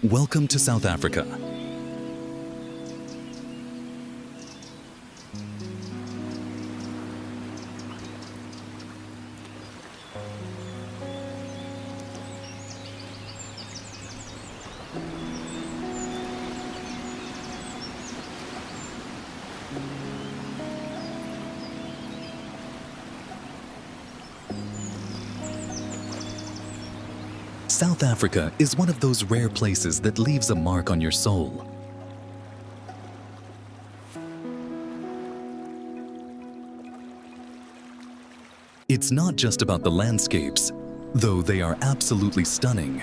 Welcome to South Africa. South Africa is one of those rare places that leaves a mark on your soul. It's not just about the landscapes, though they are absolutely stunning.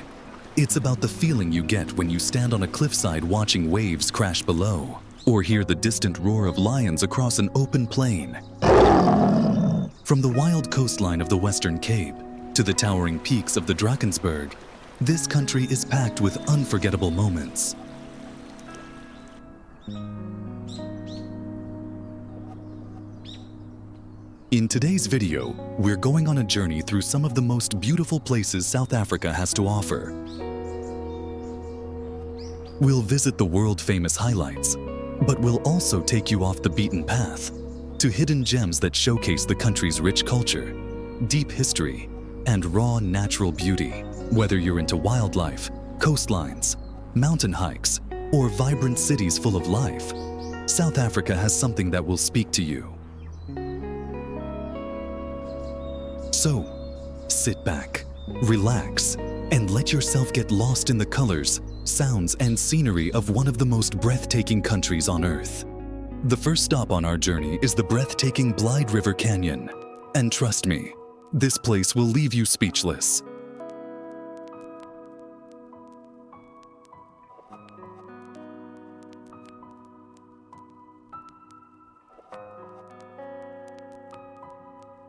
It's about the feeling you get when you stand on a cliffside watching waves crash below, or hear the distant roar of lions across an open plain. From the wild coastline of the Western Cape to the towering peaks of the Drakensberg, this country is packed with unforgettable moments. In today's video, we're going on a journey through some of the most beautiful places South Africa has to offer. We'll visit the world-famous highlights, but we'll also take you off the beaten path to hidden gems that showcase the country's rich culture, deep history, and raw natural beauty. Whether you're into wildlife, coastlines, mountain hikes, or vibrant cities full of life, South Africa has something that will speak to you. So, sit back, relax, and let yourself get lost in the colors, sounds, and scenery of one of the most breathtaking countries on Earth. The first stop on our journey is the breathtaking Blyde River Canyon. And trust me, this place will leave you speechless.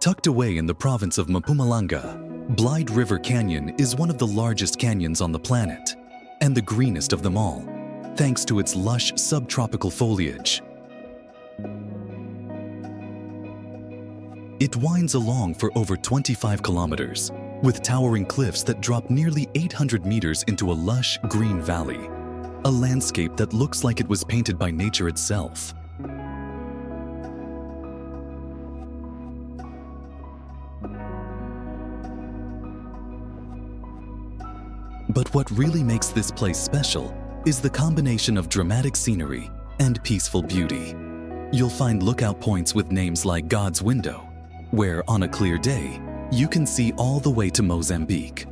Tucked away in the province of Mpumalanga, Blyde River Canyon is one of the largest canyons on the planet, and the greenest of them all, thanks to its lush subtropical foliage. It winds along for over 25 kilometers, with towering cliffs that drop nearly 800 meters into a lush green valley, a landscape that looks like it was painted by nature itself. But what really makes this place special is the combination of dramatic scenery and peaceful beauty. You'll find lookout points with names like God's Window, where on a clear day, you can see all the way to Mozambique.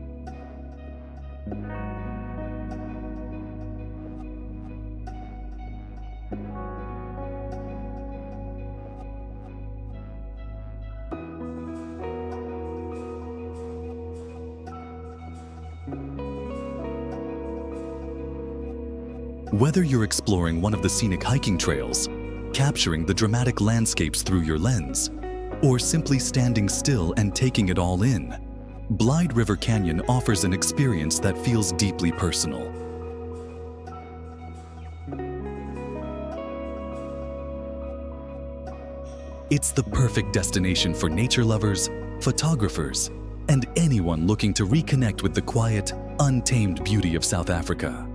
Whether you're exploring one of the scenic hiking trails, capturing the dramatic landscapes through your lens, or simply standing still and taking it all in, Blyde River Canyon offers an experience that feels deeply personal. It's the perfect destination for nature lovers, photographers, and anyone looking to reconnect with the quiet, untamed beauty of South Africa.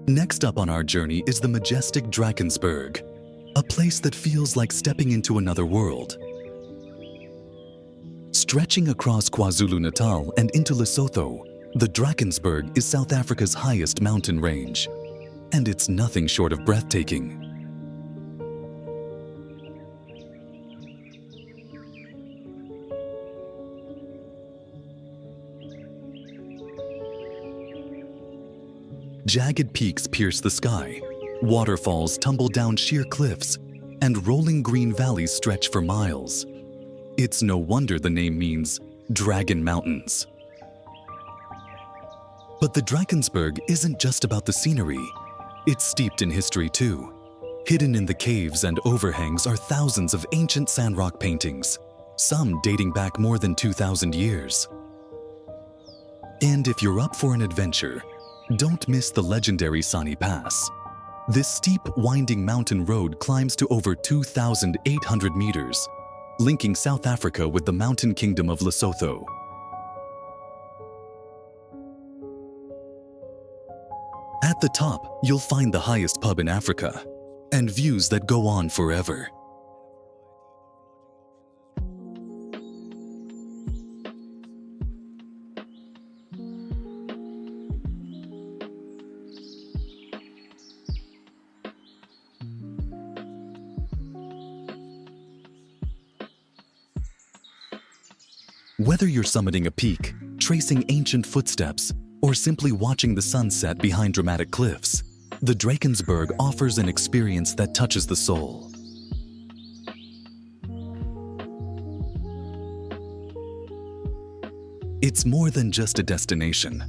Next up on our journey is the majestic Drakensberg, a place that feels like stepping into another world. Stretching across KwaZulu-Natal and into Lesotho, the Drakensberg is South Africa's highest mountain range, and it's nothing short of breathtaking. Jagged peaks pierce the sky, waterfalls tumble down sheer cliffs, and rolling green valleys stretch for miles. It's no wonder the name means Dragon Mountains. But the Drakensberg isn't just about the scenery. It's steeped in history too. Hidden in the caves and overhangs are thousands of ancient sandrock paintings, some dating back more than 2,000 years. And if you're up for an adventure, don't miss the legendary Sani Pass. This steep, winding mountain road climbs to over 2,800 meters, linking South Africa with the mountain kingdom of Lesotho. At the top, you'll find the highest pub in Africa, and views that go on forever. Whether you're summiting a peak, tracing ancient footsteps, or simply watching the sunset behind dramatic cliffs, the Drakensberg offers an experience that touches the soul. It's more than just a destination.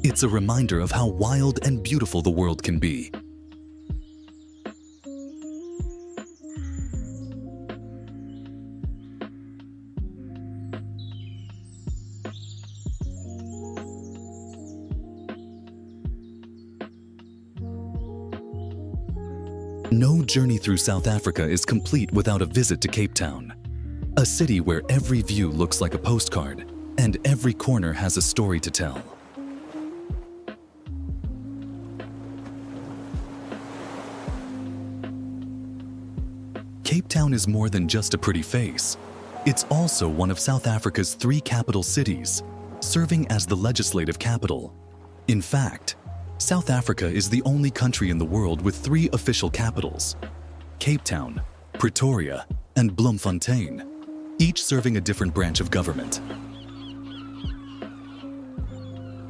It's a reminder of how wild and beautiful the world can be. No journey through South Africa is complete without a visit to Cape Town, a city where every view looks like a postcard and every corner has a story to tell. Cape Town is more than just a pretty face. It's also one of South Africa's 3 capital cities, serving as the legislative capital. In fact, South Africa is the only country in the world with 3 official capitals: Cape Town, Pretoria, and Bloemfontein, each serving a different branch of government.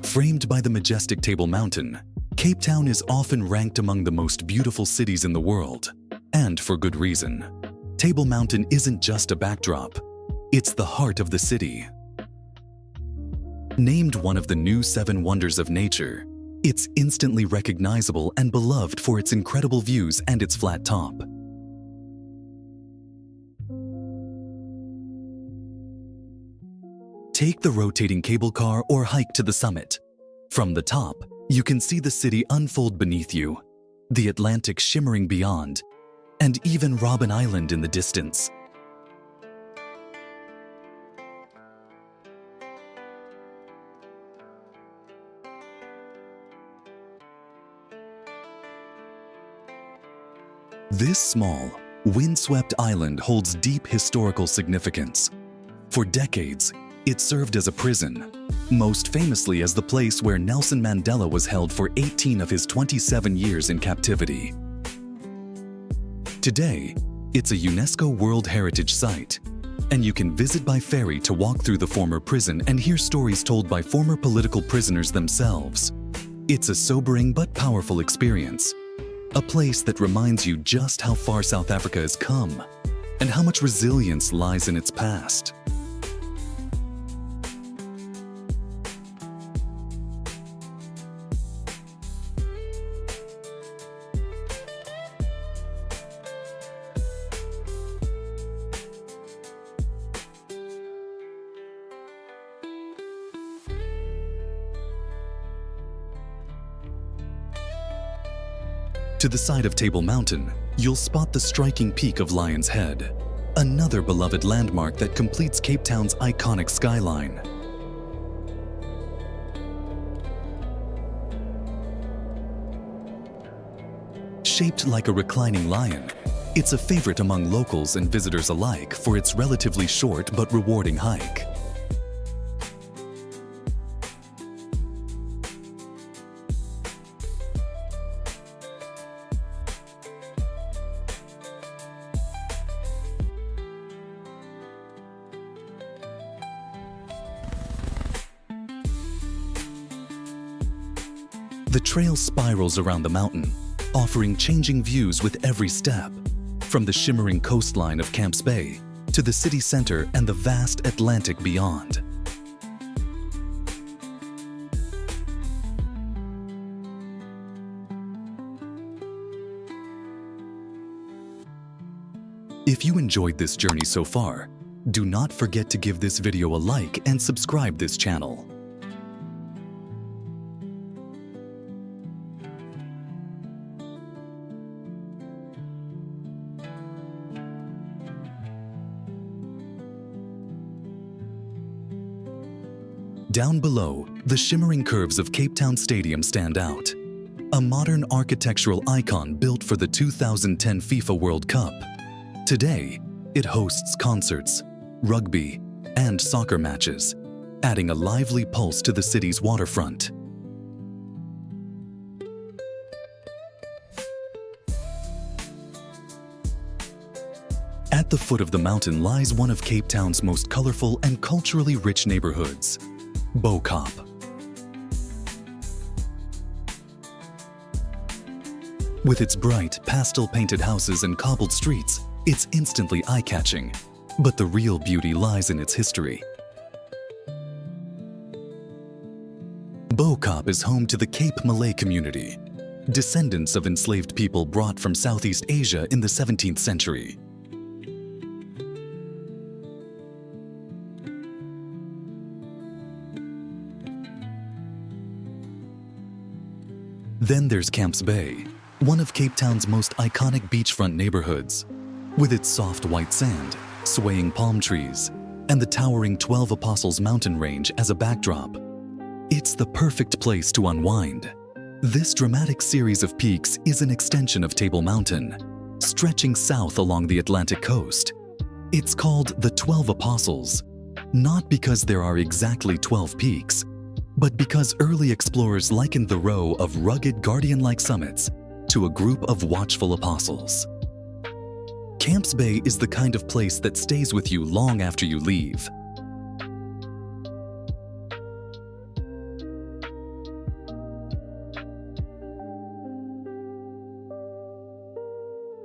Framed by the majestic Table Mountain, Cape Town is often ranked among the most beautiful cities in the world, and for good reason. Table Mountain isn't just a backdrop, it's the heart of the city. Named one of the new 7 wonders of nature, it's instantly recognizable and beloved for its incredible views and its flat top. Take the rotating cable car or hike to the summit. From the top, you can see the city unfold beneath you, the Atlantic shimmering beyond, and even Robben Island in the distance. This small, windswept island holds deep historical significance. For decades, it served as a prison, most famously as the place where Nelson Mandela was held for 18 of his 27 years in captivity. Today, it's a UNESCO World Heritage Site, and you can visit by ferry to walk through the former prison and hear stories told by former political prisoners themselves. It's a sobering but powerful experience. A place that reminds you just how far South Africa has come and how much resilience lies in its past. To the side of Table Mountain, you'll spot the striking peak of Lion's Head, another beloved landmark that completes Cape Town's iconic skyline. Shaped like a reclining lion, it's a favorite among locals and visitors alike for its relatively short but rewarding hike. The trail spirals around the mountain, offering changing views with every step, from the shimmering coastline of Camps Bay to the city center and the vast Atlantic beyond. If you enjoyed this journey so far, do not forget to give this video a like and subscribe this channel. Down below, the shimmering curves of Cape Town Stadium stand out. A modern architectural icon built for the 2010 FIFA World Cup. Today, it hosts concerts, rugby, and soccer matches, adding a lively pulse to the city's waterfront. At the foot of the mountain lies one of Cape Town's most colorful and culturally rich neighborhoods, Bo-Kaap. With its bright, pastel-painted houses and cobbled streets, it's instantly eye-catching. But the real beauty lies in its history. Bo-Kaap is home to the Cape Malay community, descendants of enslaved people brought from Southeast Asia in the 17th century. Then there's Camps Bay, one of Cape Town's most iconic beachfront neighborhoods. With its soft white sand, swaying palm trees, and the towering 12 Apostles mountain range as a backdrop, it's the perfect place to unwind. This dramatic series of peaks is an extension of Table Mountain, stretching south along the Atlantic coast. It's called the 12 Apostles, not because there are exactly 12 peaks, but because early explorers likened the row of rugged guardian-like summits to a group of watchful apostles. Camps Bay is the kind of place that stays with you long after you leave.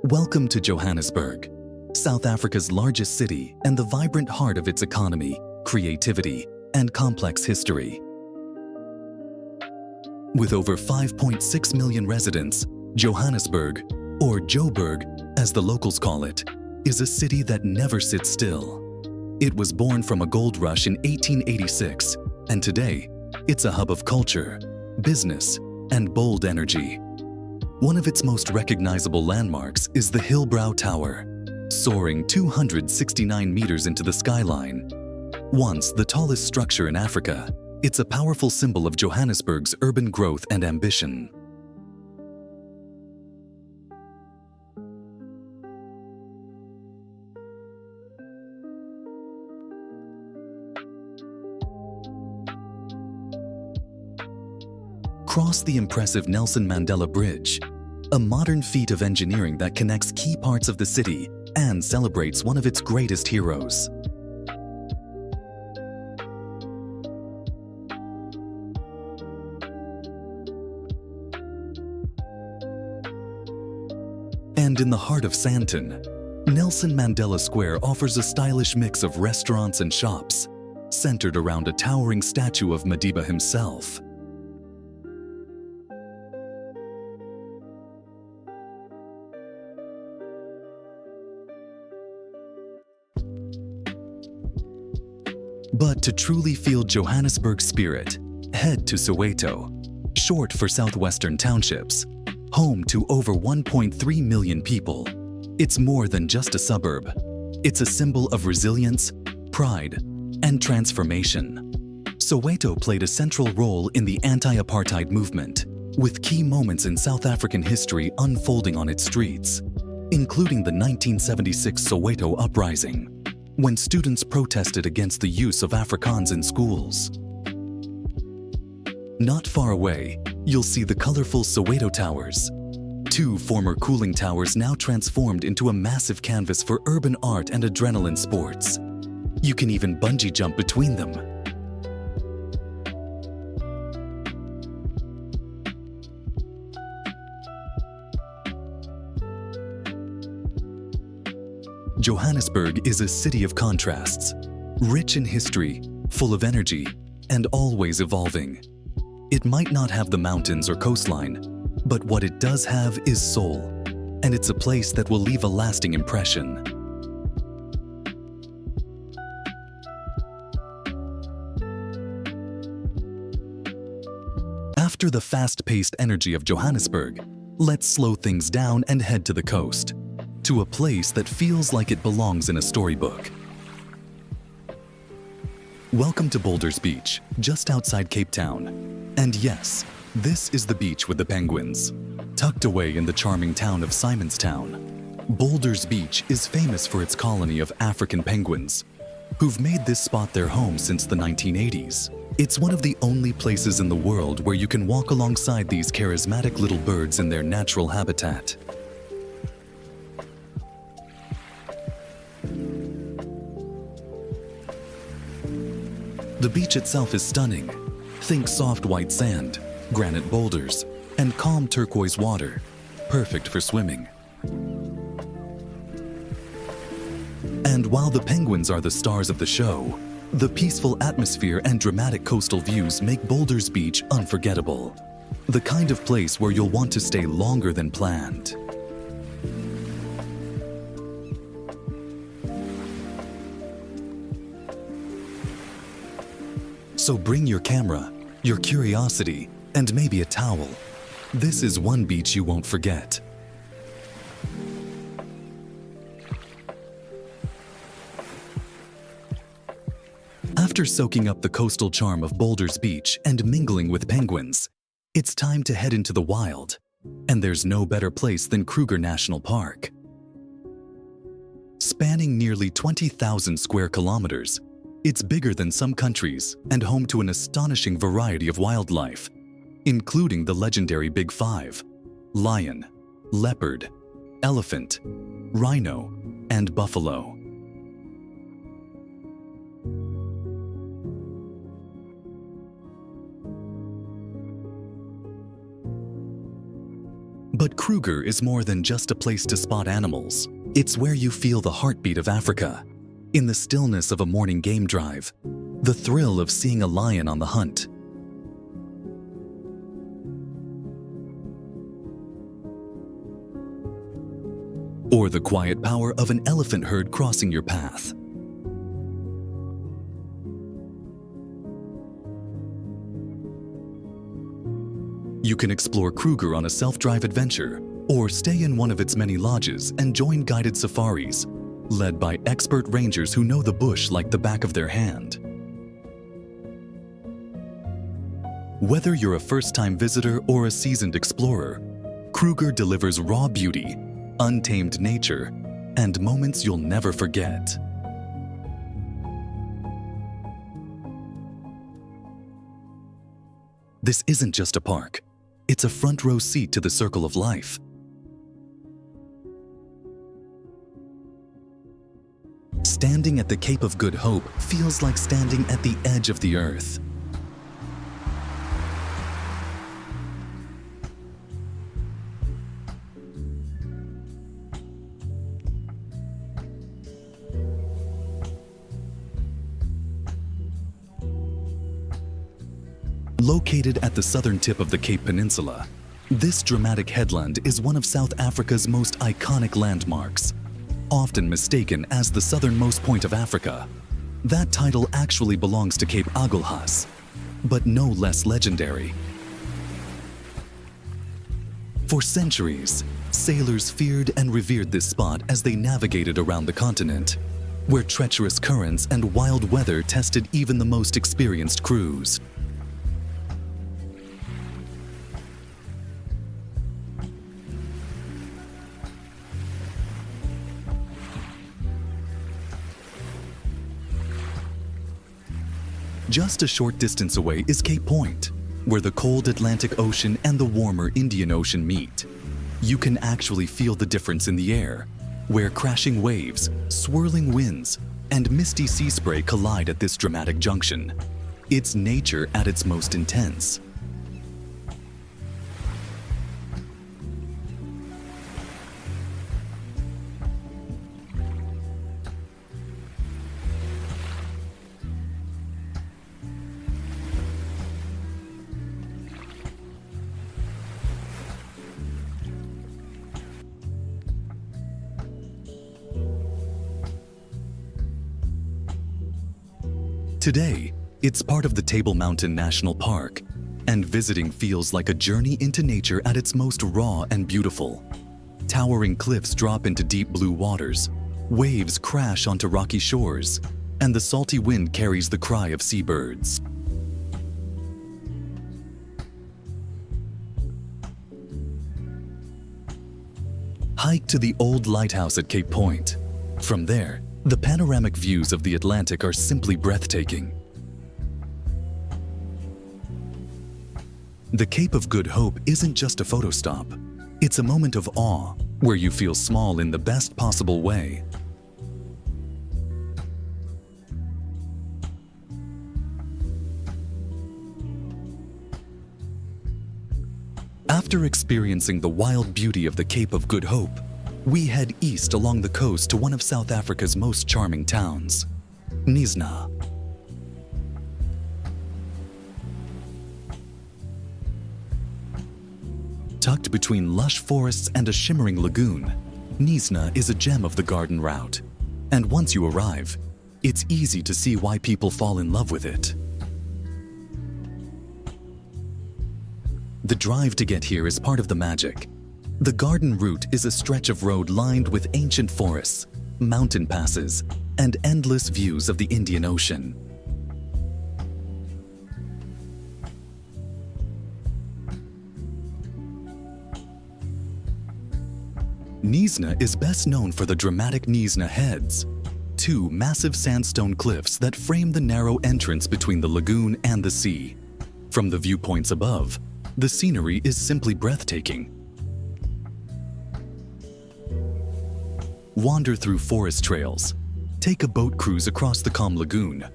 Welcome to Johannesburg, South Africa's largest city and the vibrant heart of its economy, creativity, and complex history. With over 5.6 million residents, Johannesburg, or Joburg as the locals call it, is a city that never sits still. It was born from a gold rush in 1886, and today, it's a hub of culture, business, and bold energy. One of its most recognizable landmarks is the Hillbrow Tower, soaring 269 meters into the skyline. Once the tallest structure in Africa, it's a powerful symbol of Johannesburg's urban growth and ambition. Cross the impressive Nelson Mandela Bridge, a modern feat of engineering that connects key parts of the city and celebrates one of its greatest heroes. And in the heart of Sandton, Nelson Mandela Square offers a stylish mix of restaurants and shops, centered around a towering statue of Madiba himself. But to truly feel Johannesburg's spirit, head to Soweto, short for Southwestern Townships, home to over 1.3 million people. It's more than just a suburb. It's a symbol of resilience, pride, and transformation. Soweto played a central role in the anti-apartheid movement, with key moments in South African history unfolding on its streets, including the 1976 Soweto uprising, when students protested against the use of Afrikaans in schools. Not far away, you'll see the colorful Soweto Towers, two former cooling towers now transformed into a massive canvas for urban art and adrenaline sports. You can even bungee jump between them. Johannesburg is a city of contrasts, rich in history, full of energy, and always evolving. It might not have the mountains or coastline, but what it does have is soul, and it's a place that will leave a lasting impression. After the fast-paced energy of Johannesburg, let's slow things down and head to the coast, to a place that feels like it belongs in a storybook. Welcome to Boulders Beach, just outside Cape Town. And yes, this is the beach with the penguins. Tucked away in the charming town of Simonstown, Boulders Beach is famous for its colony of African penguins, who've made this spot their home since the 1980s. It's one of the only places in the world where you can walk alongside these charismatic little birds in their natural habitat. The beach itself is stunning. Think soft white sand, granite boulders, and calm turquoise water, perfect for swimming. And while the penguins are the stars of the show, the peaceful atmosphere and dramatic coastal views make Boulders Beach unforgettable. The kind of place where you'll want to stay longer than planned. So bring your camera, your curiosity, and maybe a towel. This is one beach you won't forget. After soaking up the coastal charm of Boulders Beach and mingling with penguins, it's time to head into the wild. And there's no better place than Kruger National Park. Spanning nearly 20,000 square kilometers, it's bigger than some countries and home to an astonishing variety of wildlife, including the legendary Big Five: lion, leopard, elephant, rhino, and buffalo. But Kruger is more than just a place to spot animals. It's where you feel the heartbeat of Africa. In the stillness of a morning game drive, the thrill of seeing a lion on the hunt, or the quiet power of an elephant herd crossing your path. You can explore Kruger on a self-drive adventure, or stay in one of its many lodges and join guided safaris, led by expert rangers who know the bush like the back of their hand. Whether you're a first-time visitor or a seasoned explorer, Kruger delivers raw beauty, untamed nature, and moments you'll never forget. This isn't just a park. It's a front-row seat to the circle of life. Standing at the Cape of Good Hope feels like standing at the edge of the earth. Located at the southern tip of the Cape Peninsula, this dramatic headland is one of South Africa's most iconic landmarks. Often mistaken as the southernmost point of Africa, that title actually belongs to Cape Agulhas, but no less legendary. For centuries, sailors feared and revered this spot as they navigated around the continent, where treacherous currents and wild weather tested even the most experienced crews. Just a short distance away is Cape Point, where the cold Atlantic Ocean and the warmer Indian Ocean meet. You can actually feel the difference in the air, where crashing waves, swirling winds, and misty sea spray collide at this dramatic junction. It's nature at its most intense. Today, it's part of the Table Mountain National Park, and visiting feels like a journey into nature at its most raw and beautiful. Towering cliffs drop into deep blue waters, waves crash onto rocky shores, and the salty wind carries the cry of seabirds. Hike to the old lighthouse at Cape Point. From there, the panoramic views of the Atlantic are simply breathtaking. The Cape of Good Hope isn't just a photo stop. It's a moment of awe, where you feel small in the best possible way. After experiencing the wild beauty of the Cape of Good Hope, we head east along the coast to one of South Africa's most charming towns, Knysna. Tucked between lush forests and a shimmering lagoon, Knysna is a gem of the garden route. And once you arrive, it's easy to see why people fall in love with it. The drive to get here is part of the magic. The garden route is a stretch of road lined with ancient forests, mountain passes, and endless views of the Indian Ocean. Knysna is best known for the dramatic Knysna Heads, two massive sandstone cliffs that frame the narrow entrance between the lagoon and the sea. From the viewpoints above, the scenery is simply breathtaking. Wander through forest trails, take a boat cruise across the calm lagoon,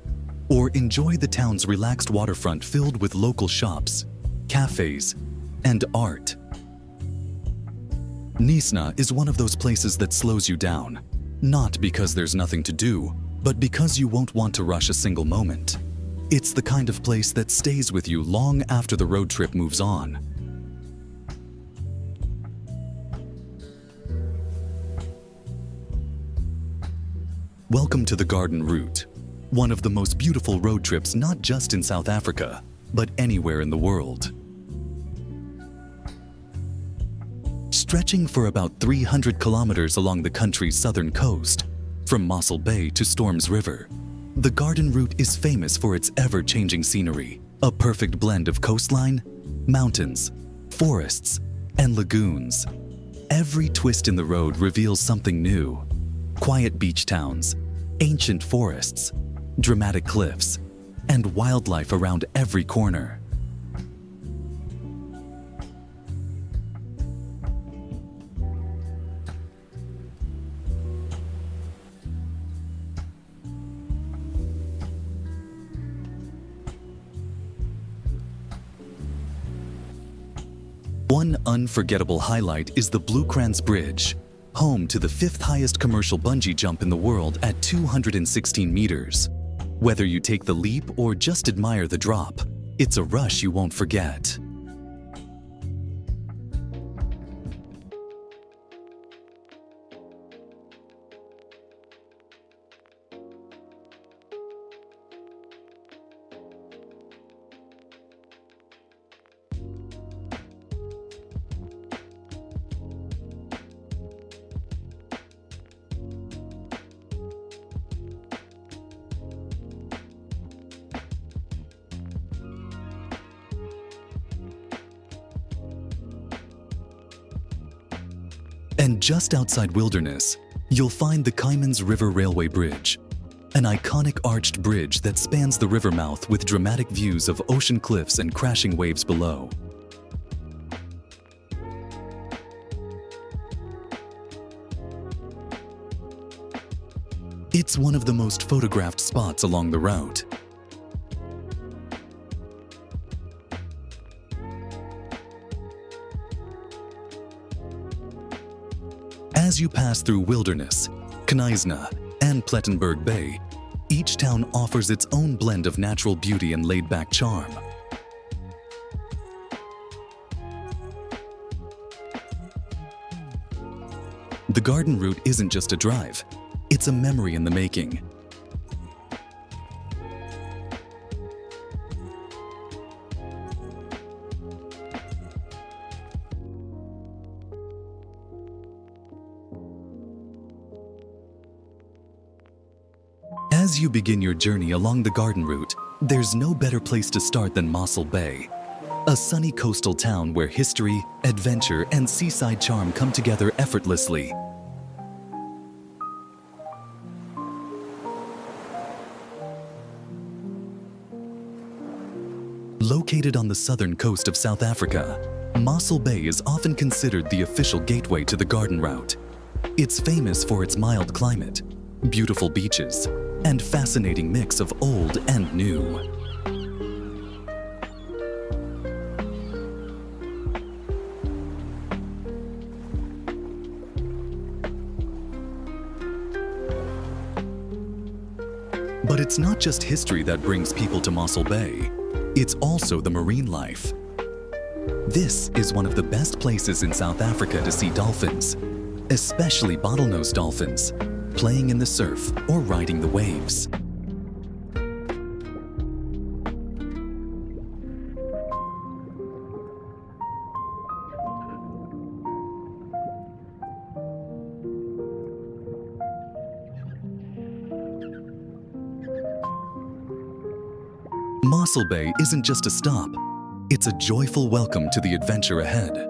or enjoy the town's relaxed waterfront filled with local shops, cafes, and art. Knysna is one of those places that slows you down, not because there's nothing to do, but because you won't want to rush a single moment. It's the kind of place that stays with you long after the road trip moves on. Welcome to the Garden Route, one of the most beautiful road trips not just in South Africa, but anywhere in the world. Stretching for about 300 kilometers along the country's southern coast, from Mossel Bay to Storms River, the Garden Route is famous for its ever-changing scenery, a perfect blend of coastline, mountains, forests, and lagoons. Every twist in the road reveals something new. Quiet beach towns, ancient forests, dramatic cliffs, and wildlife around every corner. One unforgettable highlight is the Blyde Bridge, home to the 5th highest commercial bungee jump in the world at 216 meters. Whether you take the leap or just admire the drop, it's a rush you won't forget. And just outside Wilderness, you'll find the Kaiman's River Railway Bridge, an iconic arched bridge that spans the river mouth with dramatic views of ocean cliffs and crashing waves below. It's one of the most photographed spots along the route. As you pass through Wilderness, Knysna, and Plettenburg Bay, each town offers its own blend of natural beauty and laid-back charm. The Garden Route isn't just a drive, it's a memory in the making. As you begin your journey along the garden route, there's no better place to start than Mossel Bay, a sunny coastal town where history, adventure, and seaside charm come together effortlessly. Located on the southern coast of South Africa, Mossel Bay is often considered the official gateway to the garden route. It's famous for its mild climate, beautiful beaches, and fascinating mix of old and new. But it's not just history that brings people to Mossel Bay. It's also the marine life. This is one of the best places in South Africa to see dolphins, especially bottlenose dolphins, playing in the surf or riding the waves. Mossel Bay isn't just a stop, it's a joyful welcome to the adventure ahead.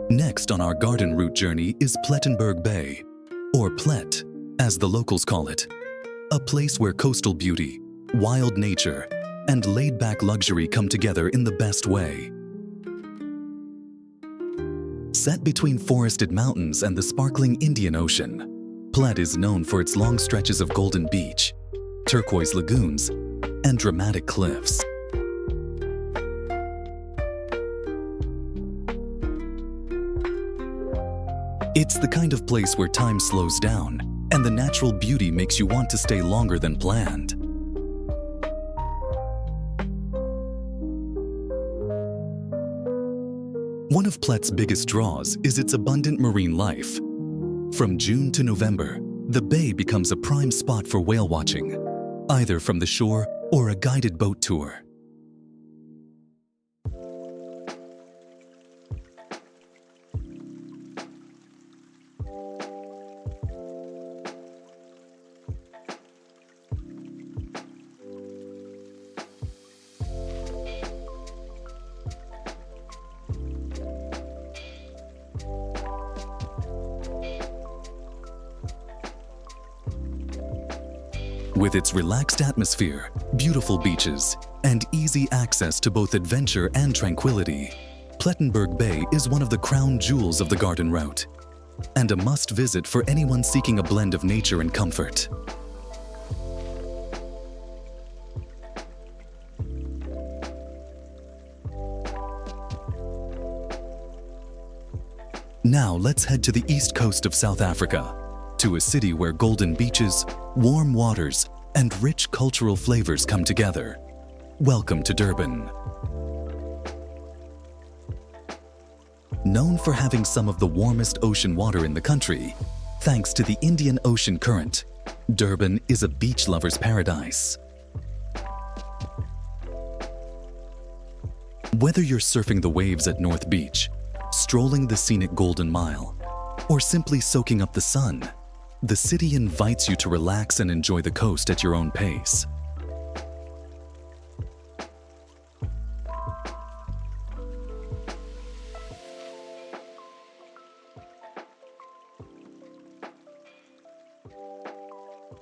Next on our garden route journey is Plettenburg Bay, or Plet, as the locals call it, a place where coastal beauty, wild nature, and laid-back luxury come together in the best way. Set between forested mountains and the sparkling Indian Ocean, Plet is known for its long stretches of golden beach, turquoise lagoons, and dramatic cliffs. It's the kind of place where time slows down and the natural beauty makes you want to stay longer than planned. One of Plet's biggest draws is its abundant marine life. From June to November, the bay becomes a prime spot for whale watching, either from the shore or a guided boat tour. With its relaxed atmosphere, beautiful beaches, and easy access to both adventure and tranquility, Plettenburg Bay is one of the crown jewels of the garden route, and a must-visit for anyone seeking a blend of nature and comfort. Now let's head to the east coast of South Africa, to a city where golden beaches, warm waters, and rich cultural flavors come together. Welcome to Durban. Known for having some of the warmest ocean water in the country, thanks to the Indian Ocean current, Durban is a beach lover's paradise. Whether you're surfing the waves at North Beach, strolling the scenic Golden Mile, or simply soaking up the sun, the city invites you to relax and enjoy the coast at your own pace.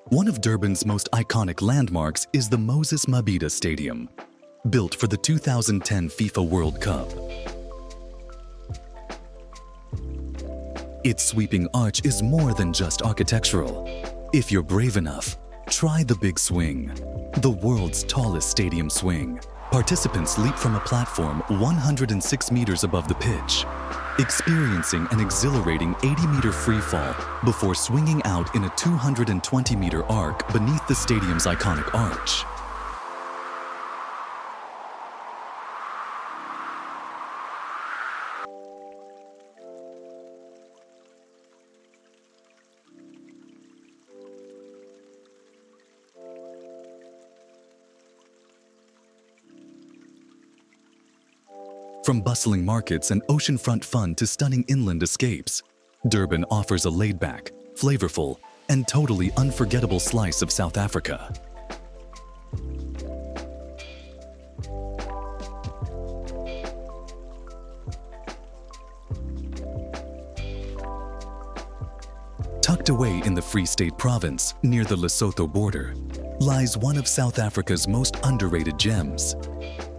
One of Durban's most iconic landmarks is the Moses Mabhida Stadium, built for the 2010 FIFA World Cup. Its sweeping arch is more than just architectural. If you're brave enough, try the Big Swing, the world's tallest stadium swing. Participants leap from a platform 106 meters above the pitch, experiencing an exhilarating 80-meter freefall before swinging out in a 220-meter arc beneath the stadium's iconic arch. From bustling markets and oceanfront fun to stunning inland escapes, Durban offers a laid-back, flavorful, and totally unforgettable slice of South Africa. Tucked away in the Free State Province, near the Lesotho border, lies one of South Africa's most underrated gems,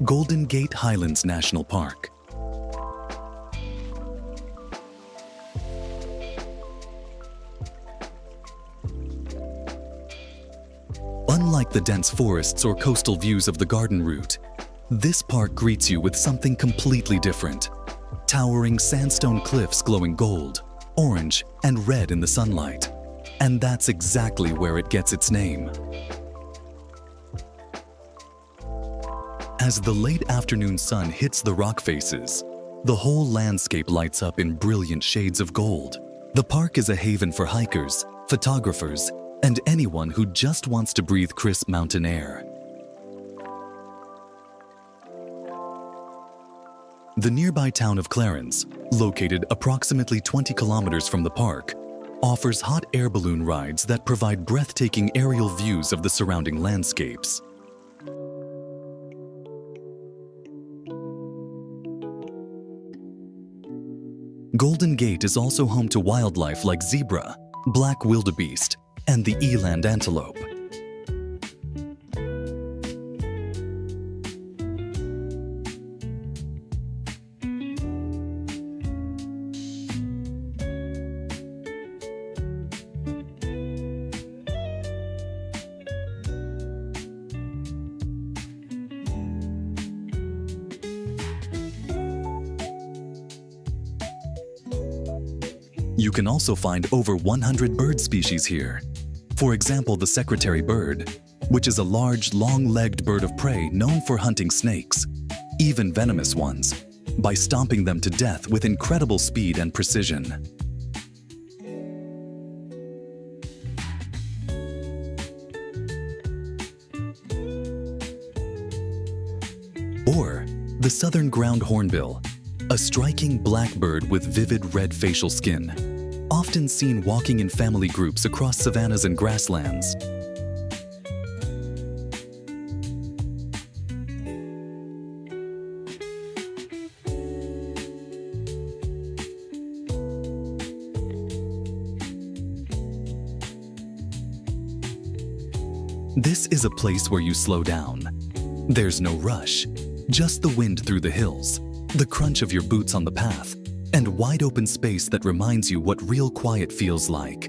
Golden Gate Highlands National Park. Unlike the dense forests or coastal views of the garden route, this park greets you with something completely different. Towering sandstone cliffs glowing gold, orange, and red in the sunlight. And that's exactly where it gets its name. As the late afternoon sun hits the rock faces, the whole landscape lights up in brilliant shades of gold. The park is a haven for hikers, photographers, and anyone who just wants to breathe crisp mountain air. The nearby town of Clarence, located approximately 20 kilometers from the park, offers hot air balloon rides that provide breathtaking aerial views of the surrounding landscapes. Golden Gate is also home to wildlife like zebra, black wildebeest, and the eland antelope. You can also find over 100 bird species here. For example, the secretary bird, which is a large, long-legged bird of prey known for hunting snakes, even venomous ones, by stomping them to death with incredible speed and precision. Or the southern ground hornbill, a striking black bird with vivid red facial skin, often seen walking in family groups across savannas and grasslands. This is a place where you slow down. There's no rush, just the wind through the hills, the crunch of your boots on the path, and wide open space that reminds you what real quiet feels like.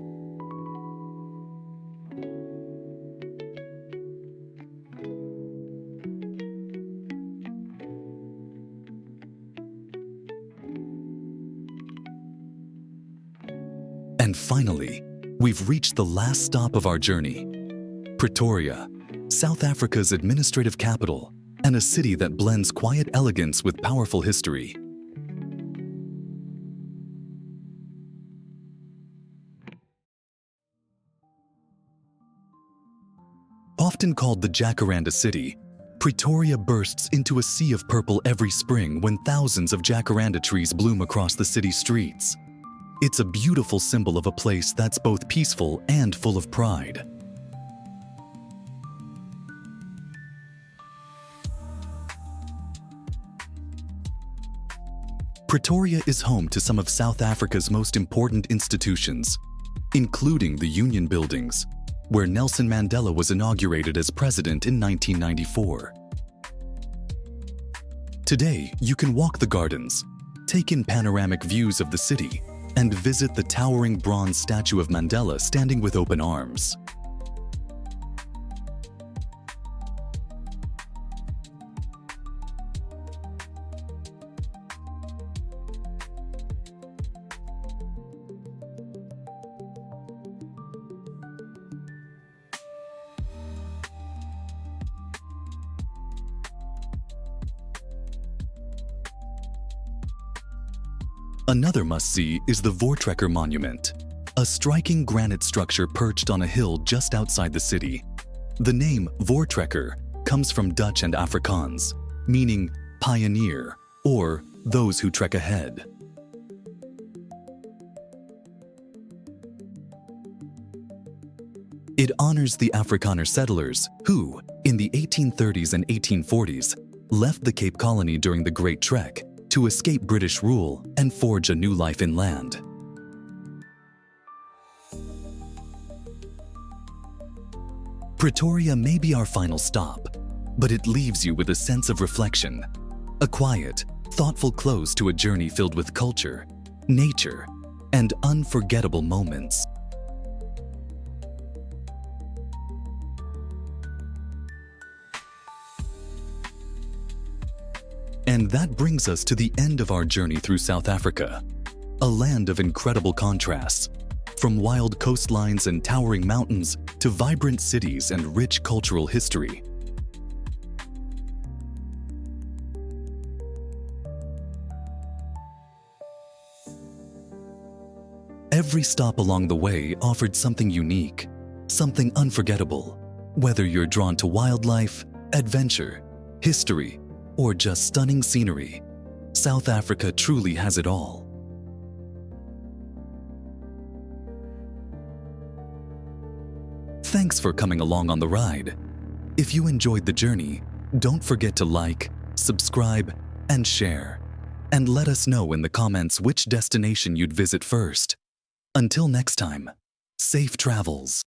And finally, we've reached the last stop of our journey, Pretoria, South Africa's administrative capital, and a city that blends quiet elegance with powerful history. Often called the Jacaranda City, Pretoria bursts into a sea of purple every spring when thousands of jacaranda trees bloom across the city streets. It's a beautiful symbol of a place that's both peaceful and full of pride. Pretoria is home to some of South Africa's most important institutions, including the Union Buildings, where Nelson Mandela was inaugurated as president in 1994. Today, you can walk the gardens, take in panoramic views of the city, and visit the towering bronze statue of Mandela standing with open arms. Another must-see is the Voortrekker Monument, a striking granite structure perched on a hill just outside the city. The name Voortrekker comes from Dutch and Afrikaans, meaning pioneer or those who trek ahead. It honors the Afrikaner settlers who, in the 1830s and 1840s, left the Cape Colony during the Great Trek to escape British rule and forge a new life inland. Pretoria may be our final stop, but it leaves you with a sense of reflection, a quiet, thoughtful close to a journey filled with culture, nature, and unforgettable moments. And that brings us to the end of our journey through South Africa, a land of incredible contrasts, from wild coastlines and towering mountains to vibrant cities and rich cultural history. Every stop along the way offered something unique, something unforgettable. Whether you're drawn to wildlife, adventure, history, or just stunning scenery, South Africa truly has it all. Thanks for coming along on the ride. If you enjoyed the journey, don't forget to like, subscribe, and share. And let us know in the comments which destination you'd visit first. Until next time, safe travels.